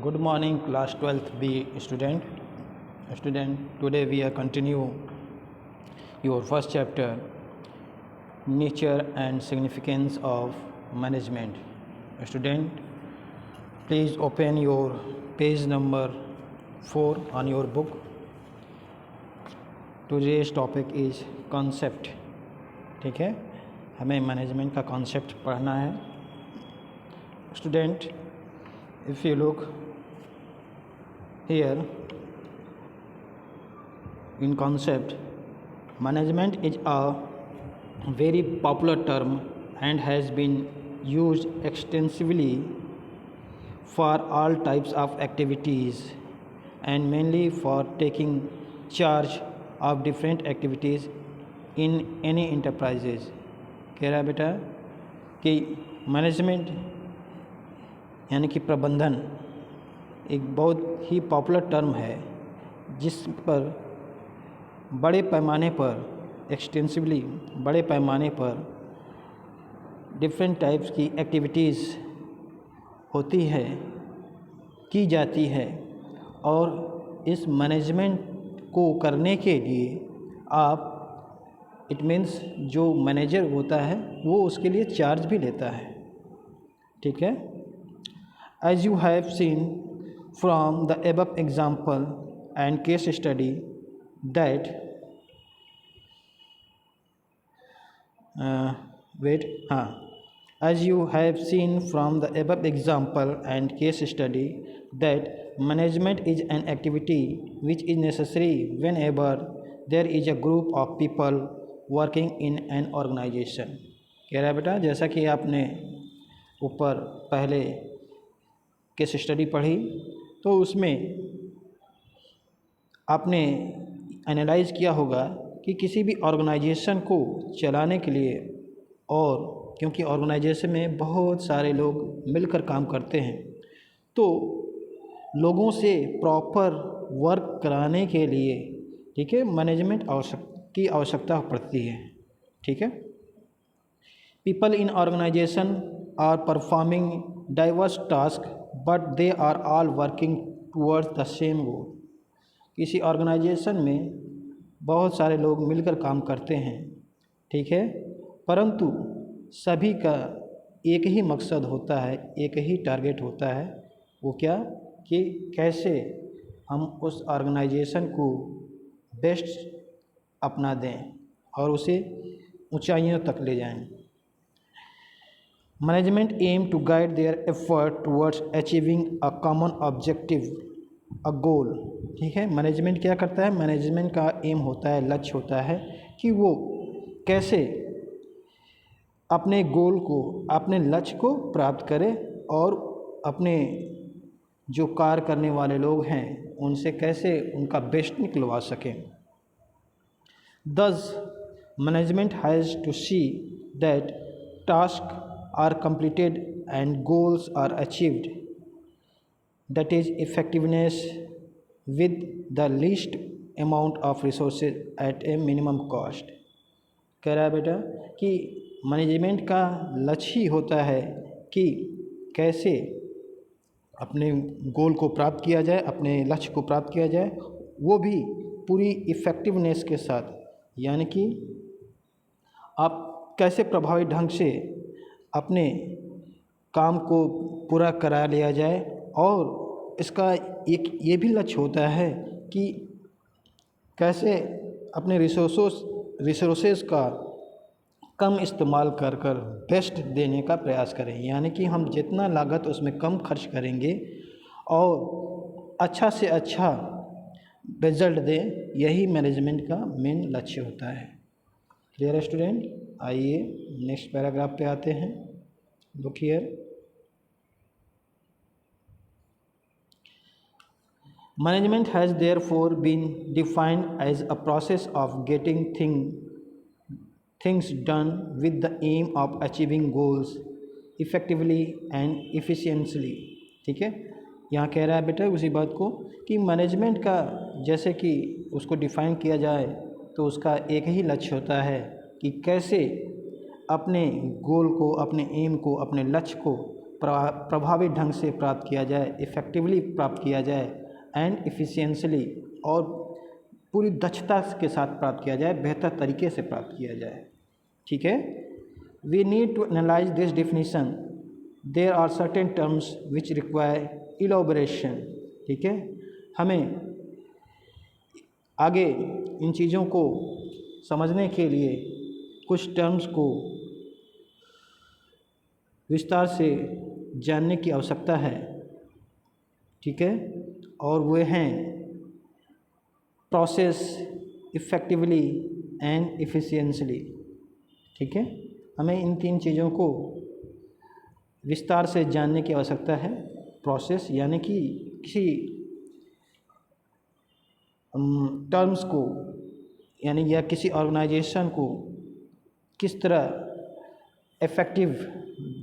Good morning, class 12th B student. Today we are continue your first chapter, nature and significance of management. Student, please open your page number 4 on your book. Today's topic is concept. ठीक है, हमें management का concept पढ़ना है. Student, if you look here in concept, management is a very popular term and has been used extensively for all types of activities and mainly for taking charge of different activities in any enterprises. कह रहा है बेटा कि management यानी कि प्रबंधन एक बहुत ही पॉपुलर टर्म है जिस पर बड़े पैमाने पर एक्सटेंसिवली बड़े पैमाने पर डिफरेंट टाइप्स की एक्टिविटीज़ होती है की जाती है और इस मैनेजमेंट को करने के लिए आप इट मीन्स जो मैनेजर होता है वो उसके लिए चार्ज भी लेता है. ठीक है. As you have seen from the above example and case study that as you have seen from the above example and case study that management is an activity which is necessary whenever there is a group of people working in an organization. कह रहा है बेटा जैसा कि आपने ऊपर पहले case study पढ़ी तो उसमें आपने एनालाइज किया होगा कि किसी भी ऑर्गेनाइजेशन को चलाने के लिए, और क्योंकि ऑर्गेनाइजेशन में बहुत सारे लोग मिलकर काम करते हैं तो लोगों से प्रॉपर वर्क कराने के लिए ठीक है मैनेजमेंट की आवश्यकता पड़ती है. ठीक है. People in organisation are performing diverse task but they are all working towards the same goal. किसी ऑर्गेनाइजेशन में बहुत सारे लोग मिलकर काम करते हैं. ठीक है. परंतु सभी का एक ही मकसद होता है, एक ही टारगेट होता है. वो क्या कि कैसे हम उस ऑर्गेनाइजेशन को बेस्ट अपना दें और उसे ऊंचाइयों तक ले जाएं. Management aim to guide their effort towards achieving a common objective, a goal. ठीक है. मैनेजमेंट क्या करता है? मैनेजमेंट का एम होता है, लक्ष्य होता है कि वो कैसे अपने गोल को, अपने लक्ष्य को प्राप्त करे और अपने जो कार्य करने वाले लोग हैं उनसे कैसे उनका बेस्ट निकलवा सकें. Thus, management has to see that tasks are completed and goals are achieved, that is effectiveness with the least amount of resources at a minimum cost. कह रहा है बेटा कि मैनेजमेंट का लक्ष्य ही होता है कि कैसे अपने गोल को प्राप्त किया जाए, अपने लक्ष्य को प्राप्त किया जाए, वो भी पूरी इफ़ेक्टिवनेस के साथ, यानी कि आप कैसे प्रभावी ढंग से अपने काम को पूरा करा लिया जाए. और इसका एक ये भी लक्ष्य होता है कि कैसे अपने रिसोर्सेस का कम इस्तेमाल कर बेस्ट देने का प्रयास करें. यानी कि हम जितना लागत उसमें कम खर्च करेंगे और अच्छा से अच्छा रिजल्ट दें, यही मैनेजमेंट का मेन लक्ष्य होता है. Clear student. आइए नेक्स्ट पैराग्राफ पे आते हैं. Look here. Management has therefore been defined as a process of getting things done with the aim of achieving goals effectively and efficiently. ठीक है. यहाँ कह रहा है बेटा उसी बात को कि मैनेजमेंट का जैसे कि उसको डिफ़ाइन किया जाए तो उसका एक ही लक्ष्य होता है कि कैसे अपने गोल को, अपने एम को, अपने लक्ष्य को प्रभावी ढंग से प्राप्त किया जाए, इफ़ेक्टिवली प्राप्त किया जाए, एंड इफ़िशियंसली और पूरी दक्षता के साथ प्राप्त किया जाए, बेहतर तरीके से प्राप्त किया जाए। ठीक है, we need to analyse this definition, there are certain terms which require elaboration. ठीक है, हमें आगे इन चीज़ों को समझने के लिए कुछ टर्म्स को विस्तार से जानने की आवश्यकता है। ठीक है, और वे हैं प्रोसेस, इफ़ेक्टिवली एंड इफ़िशियंसली। ठीक है, हमें इन तीन चीज़ों को विस्तार से जानने की आवश्यकता है। प्रोसेस यानी कि किसी टर्म्स को यानी या किसी ऑर्गेनाइजेशन को किस तरह इफ़ेक्टिव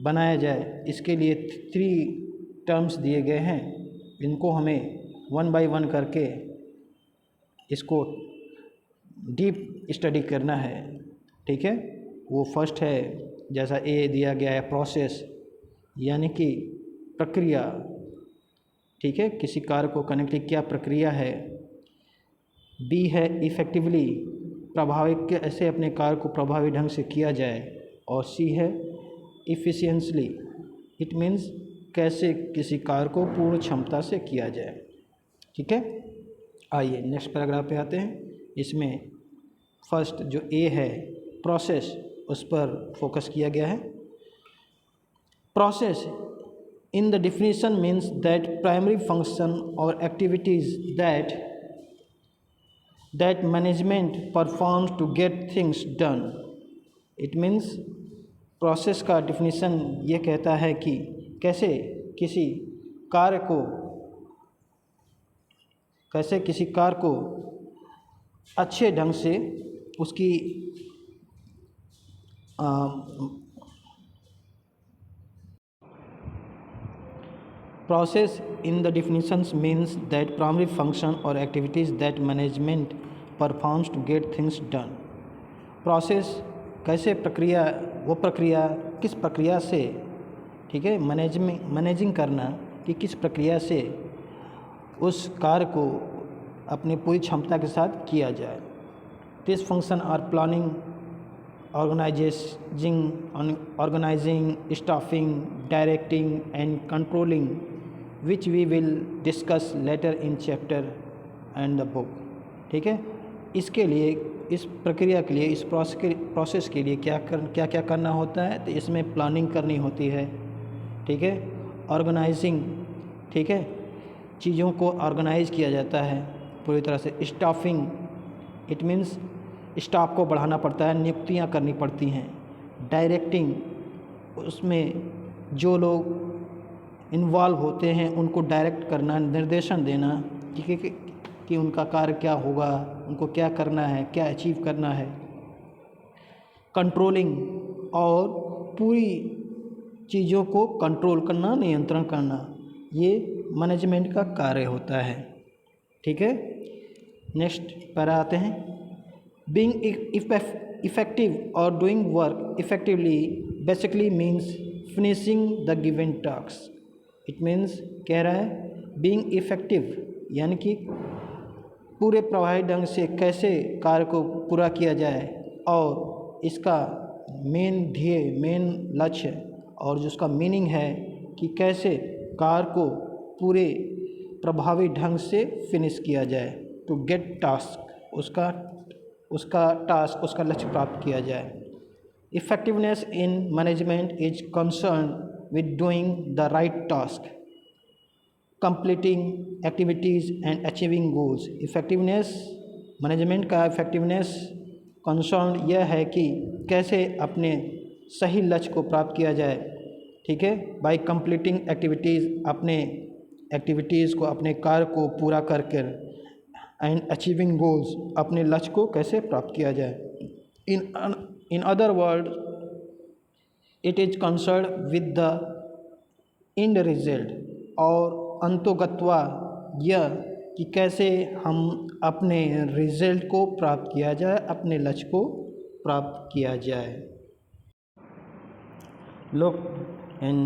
बनाया जाए, इसके लिए 3 टर्म्स दिए गए हैं। इनको हमें 1 बाय 1 करके इसको डीप स्टडी करना है। ठीक है, वो फर्स्ट है, जैसा ए दिया गया है, प्रोसेस यानी कि प्रक्रिया। ठीक है, किसी कार्य को करने के लिए क्या प्रक्रिया है। बी है इफ़ेक्टिवली, प्रभावी कैसे अपने कार्य को प्रभावी ढंग से किया जाए। और सी है इफ़िशियंसली, इट मीन्स कैसे किसी कार्य को पूर्ण क्षमता से किया जाए। ठीक है, आइए नेक्स्ट पैराग्राफ पे आते हैं। इसमें फर्स्ट जो ए है प्रोसेस, उस पर फोकस किया गया है। Process in the definition means that primary function or activities that management performs to get things done. It means process का डिफिनीशन ये कहता है कि कैसे किसी कार्य को अच्छे ढंग से उसकी Process in the definitions means that primary function or activities that management performs to get things done. Process कैसे प्रक्रिया, वो प्रक्रिया किस प्रक्रिया से, ठीक है, मैनेजिंग करना कि किस प्रक्रिया से उस कार्य को अपनी पूरी क्षमता के साथ किया जाए। This function are planning, organizing, staffing, directing and controlling, which we will discuss later in chapter and the book. ठीक है, इसके लिए, इस प्रक्रिया के लिए, इस प्रोसेस के लिए क्या करना होता है, तो इसमें प्लानिंग करनी होती है। ठीक है, ऑर्गेनाइजिंग, ठीक है, चीज़ों को ऑर्गेनाइज किया जाता है पूरी तरह से। स्टाफिंग, इट मीन्स स्टाफ को बढ़ाना पड़ता है, नियुक्तियाँ करनी पड़ती हैं। डायरेक्टिंग, उसमें जो लोग इन्वॉल्व होते हैं उनको डायरेक्ट करना, निर्देशन देना कि उनका कार्य क्या होगा, उनको क्या करना है, क्या अचीव करना है। कंट्रोलिंग, और पूरी चीज़ों को कंट्रोल करना, नियंत्रण करना, ये मैनेजमेंट का कार्य होता है। ठीक है, नेक्स्ट पैरा आते हैं। Being effective or doing work effectively basically means finishing the given task. It means कह रहा है being effective यानी कि पूरे प्रभावी ढंग से कैसे कार्य को पूरा किया जाए, और इसका मेन ध्येय, मेन लक्ष्य और जो उसका मीनिंग है कि कैसे कार्य को पूरे प्रभावी ढंग से फिनिश किया जाए। टू गेट टास्क, उसका लक्ष्य प्राप्त किया जाए। Effectiveness in management is concern with doing the right task, completing activities and achieving goals. Effectiveness, management का इफ़ेक्टिवनेस कंसर्न यह है कि कैसे अपने सही लक्ष्य को प्राप्त किया जाए। ठीक है, बाय कंप्लीटिंग एक्टिविटीज़, अपने एक्टिविटीज़ को, अपने कार्य को पूरा करके, एंड अचीविंग गोल्स, अपने लक्ष्य को कैसे प्राप्त किया जाए। In other word, it is concern with the end result, और अंतोगत्वा यह कि कैसे हम अपने रिजल्ट को प्राप्त किया जाए, अपने लक्ष्य को प्राप्त किया जाए। Look in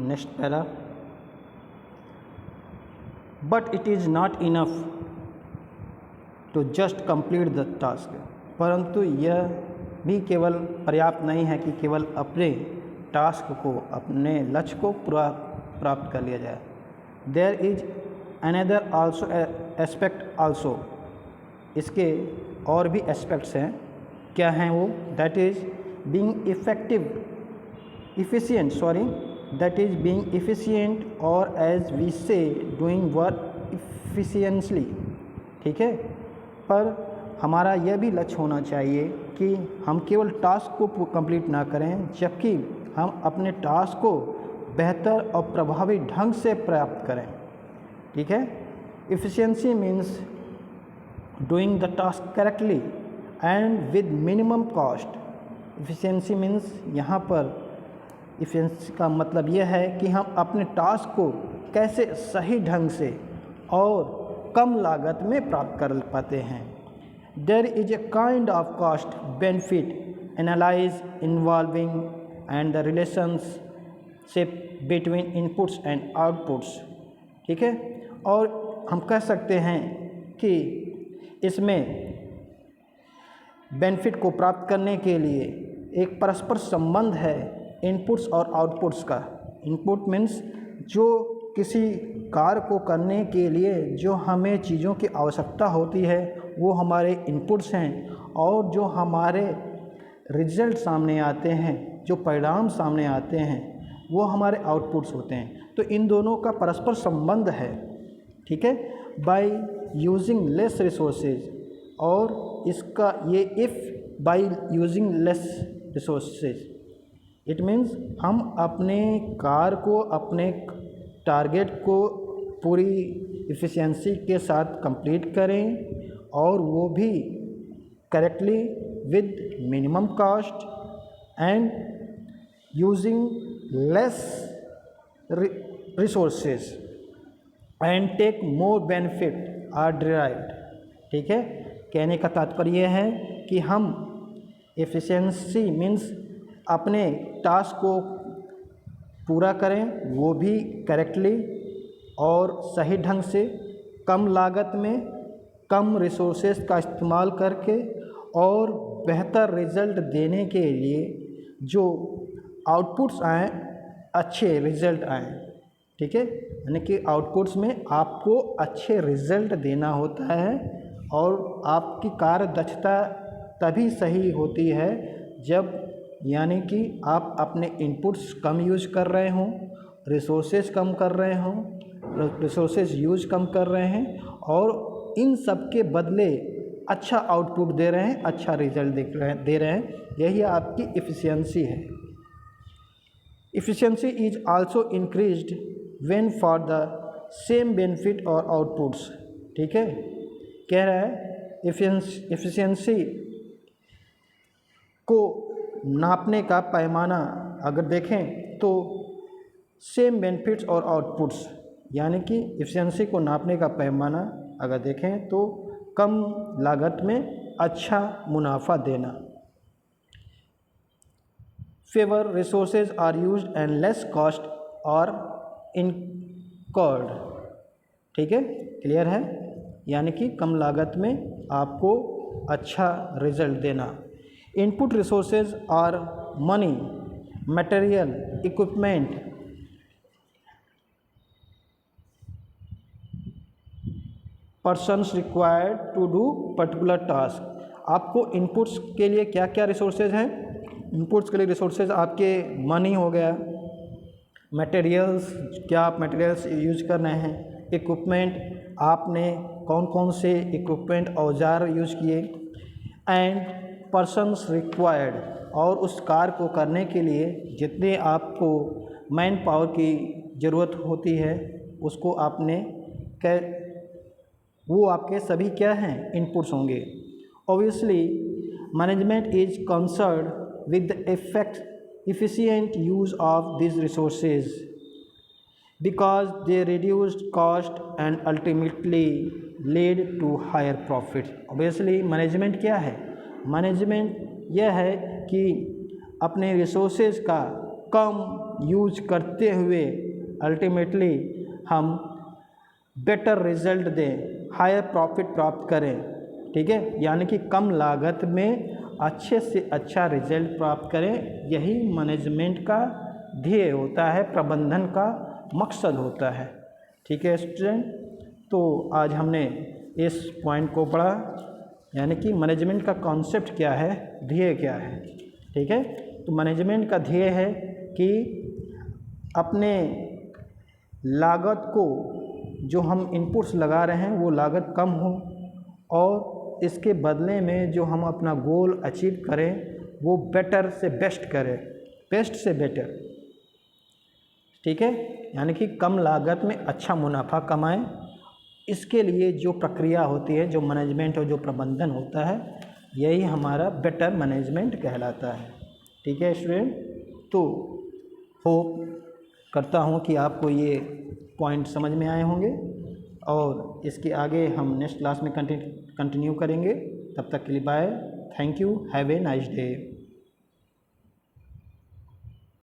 next para, but it is not enough to just complete the task, परंतु यह भी केवल पर्याप्त नहीं है कि केवल अपने टास्क को, अपने लक्ष्य को पूरा प्राप्त कर लिया जाए। There is another also aspect also, इसके और भी एस्पेक्ट्स हैं। क्या हैं वो? दैट इज बीइंग एफिशिएंट और as we say doing work efficiently. ठीक है, पर हमारा यह भी लक्ष्य होना चाहिए कि हम केवल टास्क को कंप्लीट ना करें, जबकि हम अपने टास्क को बेहतर और प्रभावी ढंग से प्राप्त करें। ठीक है, efficiency means doing the task correctly and with minimum cost. Efficiency means यहाँ पर एफिशिएंसी का मतलब यह है कि हम अपने टास्क को कैसे सही ढंग से और कम लागत में प्राप्त कर पाते हैं। There is a kind of cost benefit analyse involving and the relationship between inputs and outputs. ठीक है, और हम कह सकते हैं कि इसमें बेनिफिट को प्राप्त करने के लिए एक परस्पर संबंध है इनपुट्स और आउटपुट्स का। इनपुट मीन्स जो किसी कार्य को करने के लिए जो हमें चीज़ों की आवश्यकता होती है वो हमारे इनपुट्स हैं, और जो हमारे रिजल्ट सामने आते हैं, जो परिणाम सामने आते हैं, वो हमारे आउटपुट्स होते हैं। तो इन दोनों का परस्पर संबंध है। ठीक है, बाय यूजिंग लेस रिसोर्सेज, और इसका ये if by using less resources it means हम अपने कार्य को, अपने टारगेट को पूरी इफ़िशियंसी के साथ कंप्लीट करें, और वो भी correctly with minimum cost and using less resources and take more benefit are derived. ठीक है, कहने का तात्पर्य यह है कि हम एफिशिएंसी मीन्स अपने टास्क को पूरा करें, वो भी करेक्टली और सही ढंग से, कम लागत में, कम रिसोर्सेज का इस्तेमाल करके, और बेहतर रिज़ल्ट देने के लिए जो आउटपुट्स आएँ, अच्छे रिज़ल्ट आएँ। ठीक है, यानी कि आउटपुट्स में आपको अच्छे रिज़ल्ट देना होता है, और आपकी कार्य दक्षता तभी सही होती है जब, यानी कि आप अपने इनपुट्स कम यूज कर रहे हों, रिसोर्सेज कम कर रहे हों, रिसोर्सेज यूज कम कर रहे हैं, और इन सब के बदले अच्छा आउटपुट दे रहे हैं, अच्छा रिजल्ट दे रहे हैं। यही आपकी एफिशिएंसी है। Efficiency is also increased when for the same benefit और आउटपुट्स। ठीक है, कह रहा है एफिशिएंसी को नापने का पैमाना अगर देखें तो सेम बेनिफिट्स और आउटपुट्स, यानी कि एफिशिएंसी को नापने का पैमाना अगर देखें तो कम लागत में अच्छा मुनाफा देना। Fewer resources are used and less cost और इनकर्ड। ठीक है, क्लियर है, यानी कि कम लागत में आपको अच्छा रिजल्ट देना। Input resources are money, material, equipment, persons required to do particular task. आपको इनपुट्स के लिए क्या क्या रिसोर्सेज हैं? इनपुट्स के लिए रिसोर्सेज आपके मनी हो गया, मटेरियल्स, क्या आप मटेरियल्स यूज कर रहे हैं, इक्विपमेंट, आपने कौन कौन से इक्विपमेंट औजार यूज किए, एंड पर्सन्स रिक्वायर्ड, और उस कार्य को करने के लिए जितने आपको मैन पावर की ज़रूरत होती है उसको आपने वो आपके सभी क्या हैं? इनपुट्स होंगे। Obviously management is concerned with the efficient use of these resources because they reduced cost and ultimately lead to higher profits. Obviously management क्या है? मैनेजमेंट यह है कि अपने रिसोर्सेज का कम यूज करते हुए अल्टीमेटली हम बेटर रिजल्ट दें, हायर प्रॉफिट प्राप्त करें। ठीक है, यानी कि कम लागत में अच्छे से अच्छा रिजल्ट प्राप्त करें, यही मैनेजमेंट का ध्येय होता है, प्रबंधन का मकसद होता है। ठीक है स्टूडेंट, तो आज हमने इस पॉइंट को पढ़ा, यानी कि मैनेजमेंट का कॉन्सेप्ट क्या है, ध्येय क्या है। ठीक है, तो मैनेजमेंट का ध्येय है कि अपने लागत को, जो हम इनपुट्स लगा रहे हैं वो लागत कम हो, और इसके बदले में जो हम अपना गोल अचीव करें वो बेटर से बेस्ट करें, बेस्ट से बेटर। ठीक है, यानी कि कम लागत में अच्छा मुनाफा कमाएं। इसके लिए जो प्रक्रिया होती है, जो मैनेजमेंट और जो प्रबंधन होता है, यही हमारा बेटर मैनेजमेंट कहलाता है। ठीक है स्टूडेंट, तो होप करता हूँ कि आपको ये पॉइंट समझ में आए होंगे, और इसके आगे हम नेक्स्ट क्लास में कंटिन्यू करेंगे। तब तक के लिए bye, thank you, have a nice day.